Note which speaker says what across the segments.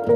Speaker 1: Every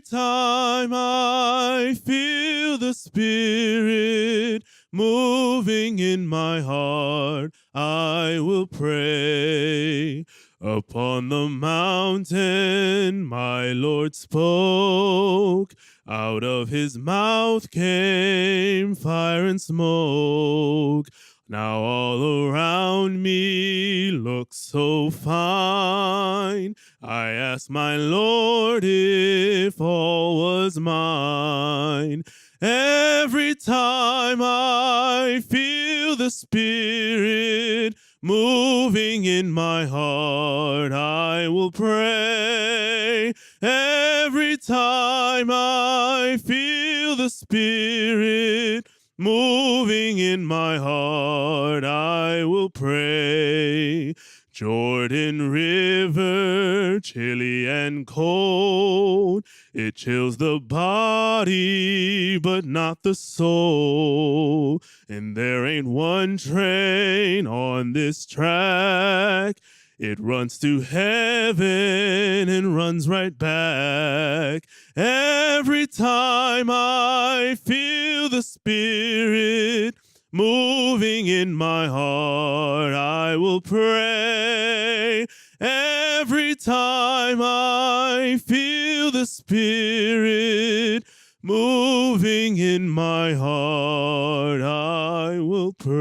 Speaker 1: time I feel the Spirit moving in my heart, I will pray. Upon the mountain my Lord spoke. Out of his mouth came fire and smoke. Now all around me looks so fine. I asked my Lord if all was mine. Every time I feel the Spirit moving in my heart, I will pray. Every time I feel the Spirit moving in my heart, I will pray. Jordan River, chilly and cold, it chills the body, but not the soul. And there ain't one train on this track. It runs to heaven and runs right back. Every time I feel the Spirit moving in my heart, I will pray. Every time I feel the Spirit moving in my heart, I will pray.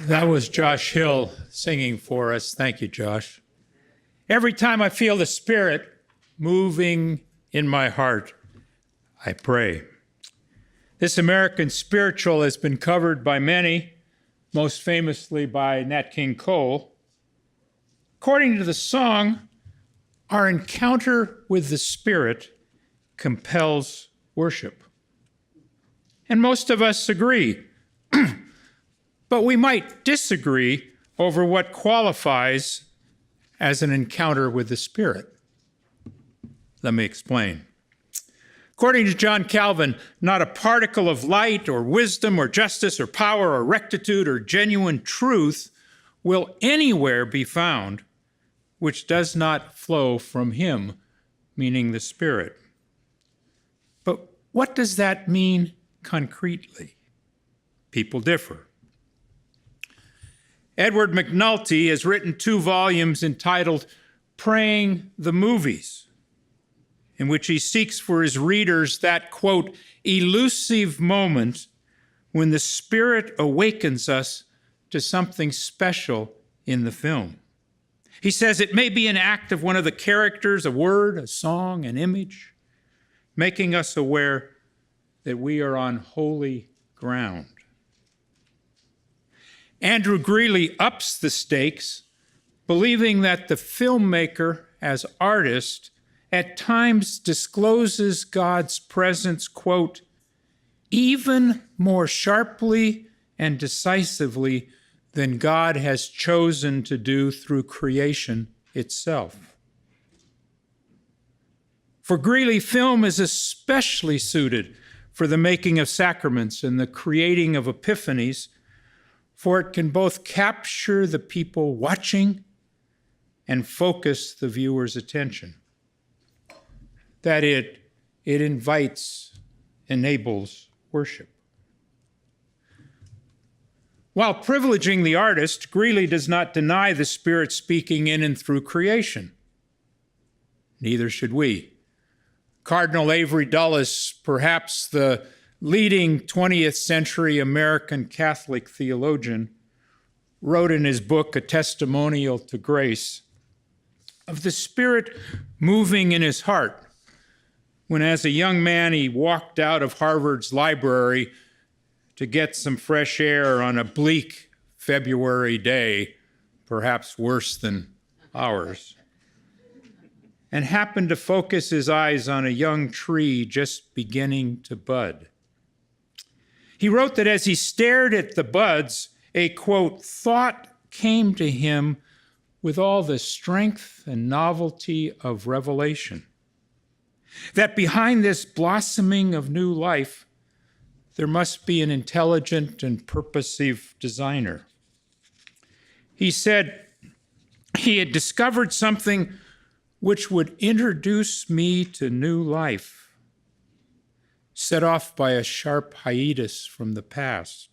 Speaker 2: That was Josh Hill singing for us. Thank you, Josh. Every time I feel the Spirit moving in my heart, I pray. This American spiritual has been covered by many, most famously by Nat King Cole. According to the song, our encounter with the Spirit compels worship. And most of us agree. But we might disagree over what qualifies as an encounter with the Spirit. Let me explain. According to John Calvin, not a particle of light or wisdom or justice or power or rectitude or genuine truth will anywhere be found which does not flow from him, meaning the Spirit. But what does that mean concretely? People differ. Edward McNulty has written 2 volumes entitled Praying the Movies, in which he seeks for his readers that, quote, elusive moment when the Spirit awakens us to something special in the film. He says it may be an act of one of the characters, a word, a song, an image, making us aware that we are on holy ground. Andrew Greeley ups the stakes, believing that the filmmaker, as artist, at times discloses God's presence, quote, even more sharply and decisively than God has chosen to do through creation itself. For Greeley, film is especially suited for the making of sacraments and the creating of epiphanies, for it can both capture the people watching and focus the viewer's attention. That it invites, enables worship. While privileging the artist, Greeley does not deny the Spirit speaking in and through creation. Neither should we. Cardinal Avery Dulles, perhaps the leading 20th century American Catholic theologian, wrote in his book, A Testimonial to Grace, of the Spirit moving in his heart when, as a young man, he walked out of Harvard's library to get some fresh air on a bleak February day, perhaps worse than ours. and happened to focus his eyes on a young tree just beginning to bud. He wrote that as he stared at the buds, a, quote, thought came to him with all the strength and novelty of revelation, that behind this blossoming of new life, there must be an intelligent and purposive designer. He said he had discovered something which would introduce me to new life, set off by a sharp hiatus from the past.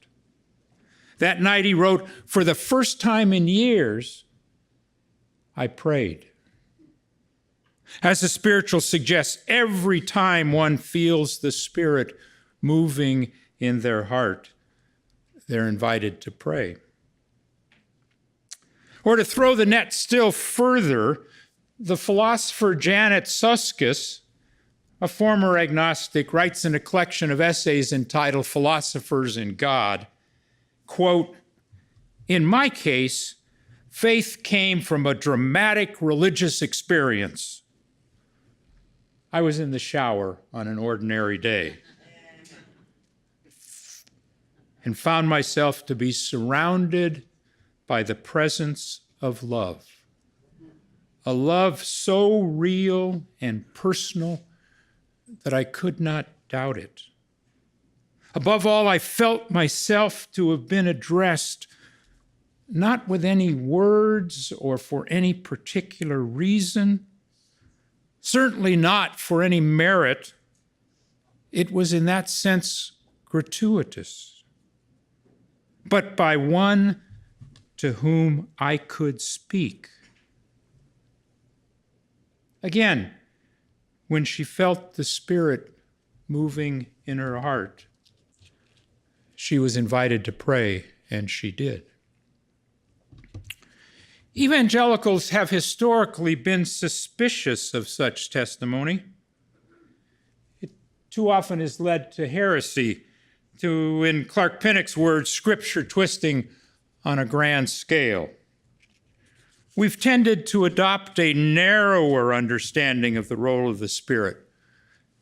Speaker 2: That night he wrote, for the first time in years, I prayed. As the spiritual suggests, every time one feels the Spirit moving in their heart, they're invited to pray. Or to throw the net still further, the philosopher Janet Susskiss, a former agnostic, writes in a collection of essays entitled Philosophers in God, quote, in my case, faith came from a dramatic religious experience. I was in the shower on an ordinary day and found myself to be surrounded by the presence of love, a love so real and personal that I could not doubt it. Above all, I felt myself to have been addressed not with any words or for any particular reason, certainly not for any merit. It was in that sense gratuitous, but by one to whom I could speak. Again, when she felt the Spirit moving in her heart, she was invited to pray, and she did. Evangelicals have historically been suspicious of such testimony. It too often has led to heresy, to, in Clark Pinnock's words, scripture twisting on a grand scale. We've tended to adopt a narrower understanding of the role of the Spirit,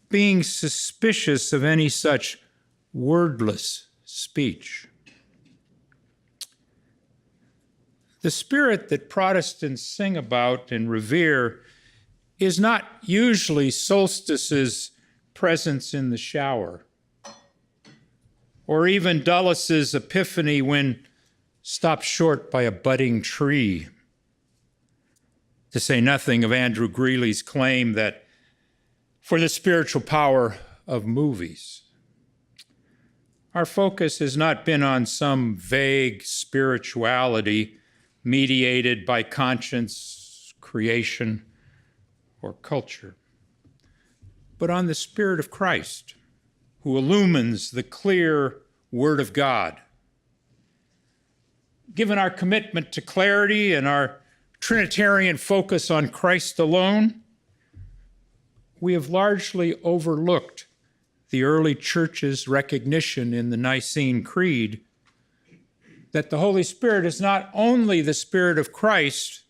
Speaker 2: being suspicious of any such wordless speech. The Spirit that Protestants sing about and revere is not usually Solstice's presence in the shower, or even Dullus's Epiphany when stopped short by a budding tree, to say nothing of Andrew Greeley's claim that for the spiritual power of movies. Our focus has not been on some vague spirituality mediated by conscience, creation, or culture, but on the Spirit of Christ, who illumines the clear Word of God. Given our commitment to clarity and our Trinitarian focus on Christ alone, we have largely overlooked the early church's recognition in the Nicene Creed that the Holy Spirit is not only the Spirit of Christ,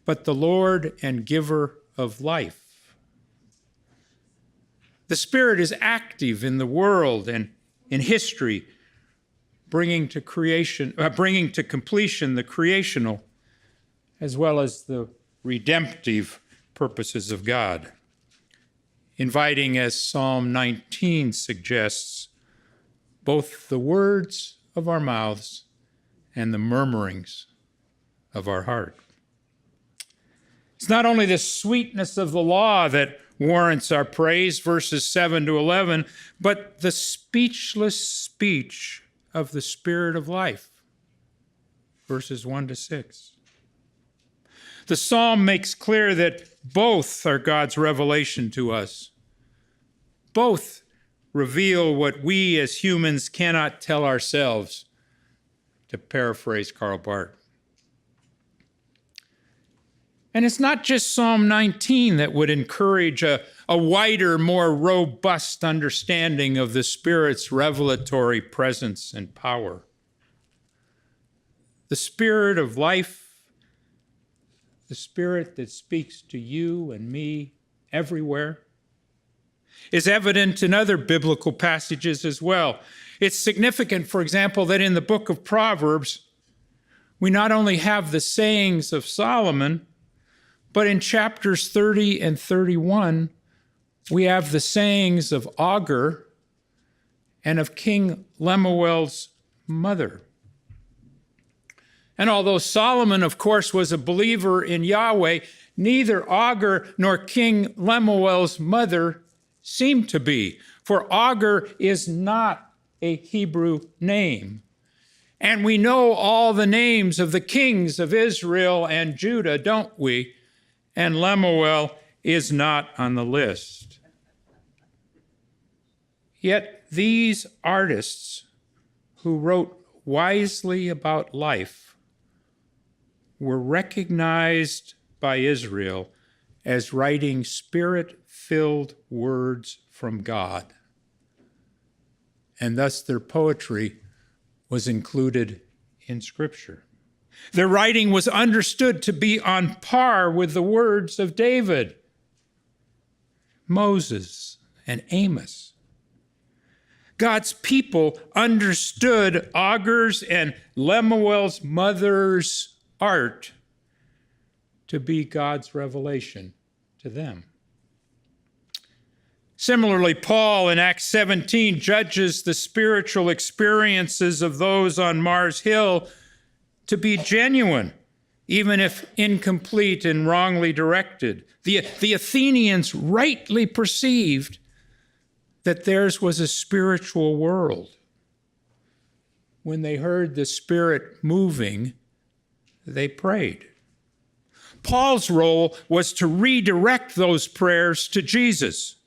Speaker 2: but the Lord and giver of life. The Spirit is active in the world and in history, bringing to completion the creational as well as the redemptive purposes of God, inviting, as Psalm 19 suggests, both the words of our mouths and the murmurings of our heart. It's not only the sweetness of the law that warrants our praise, verses 7 to 11, but the speechless speech of the Spirit of life, verses 1 to 6. The psalm makes clear that both are God's revelation to us. Both reveal what we as humans cannot tell ourselves, to paraphrase Karl Barth. And it's not just Psalm 19 that would encourage a wider, more robust understanding of the Spirit's revelatory presence and power. The Spirit of life, the Spirit that speaks to you and me everywhere, is evident in other biblical passages as well. It's significant, for example, that in the book of Proverbs, we not only have the sayings of Solomon, but in chapters 30 and 31, we have the sayings of Agur and of King Lemuel's mother. And although Solomon, of course, was a believer in Yahweh, neither Agur nor King Lemuel's mother seem to be, for Agur is not a Hebrew name. And we know all the names of the kings of Israel and Judah, don't we? And Lemuel is not on the list. Yet these artists who wrote wisely about life were recognized by Israel as writing spirit-filled words from God. And thus their poetry was included in Scripture. Their writing was understood to be on par with the words of David, Moses, and Amos. God's people understood Agur's and Lemuel's mother's art to be God's revelation to them. Similarly, Paul in Acts 17 judges the spiritual experiences of those on Mars Hill to be genuine, even if incomplete and wrongly directed. The Athenians rightly perceived that theirs was a spiritual world. When they heard the Spirit moving, they prayed. Paul's role was to redirect those prayers to Jesus.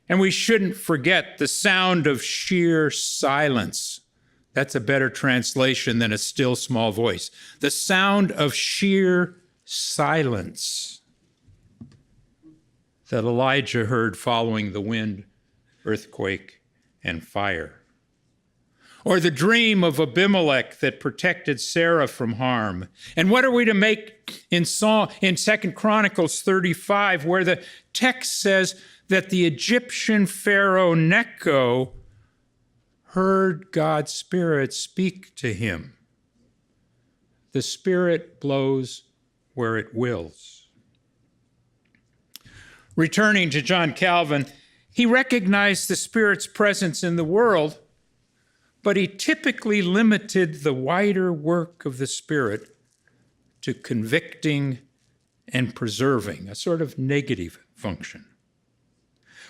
Speaker 2: And we shouldn't forget the sound of sheer silence. That's a better translation than a still small voice. The sound of sheer silence that Elijah heard following the wind, earthquake, and fire. Or the dream of Abimelech that protected Sarah from harm. And what are we to make in 2 Chronicles 35, where the text says that the Egyptian Pharaoh Necho heard God's Spirit speak to him. The Spirit blows where it wills. Returning to John Calvin, he recognized the Spirit's presence in the world, but he typically limited the wider work of the Spirit to convicting and preserving, a sort of negative function.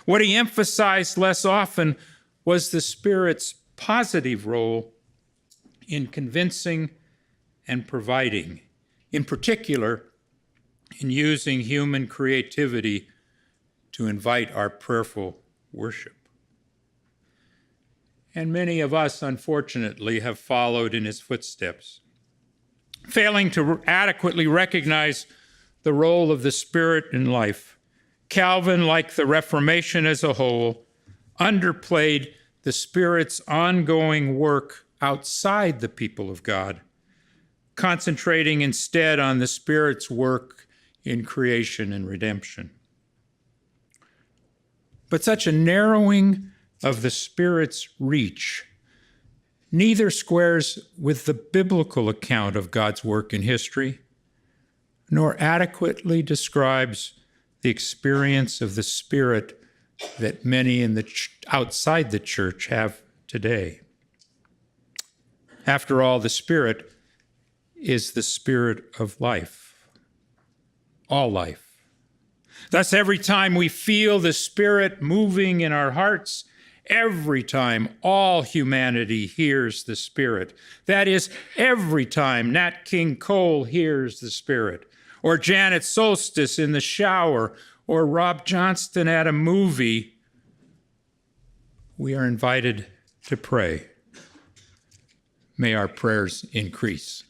Speaker 2: What he emphasized less often was the Spirit's positive role in convincing and providing, in particular, in using human creativity to invite our prayerful worship. And many of us, unfortunately, have followed in his footsteps, failing to adequately recognize the role of the Spirit in life. Calvin, like the Reformation as a whole, underplayed the Spirit's ongoing work outside the people of God, concentrating instead on the Spirit's work in creation and redemption. But such a narrowing of the Spirit's reach neither squares with the biblical account of God's work in history, nor adequately describes the experience of the Spirit that many outside the church have today. After all, the Spirit is the Spirit of life, all life. Thus, every time we feel the Spirit moving in our hearts, every time all humanity hears the Spirit, that is, every time Nat King Cole hears the Spirit, or Janet Solstice in the shower, or Rob Johnston at a movie, we are invited to pray. May our prayers increase.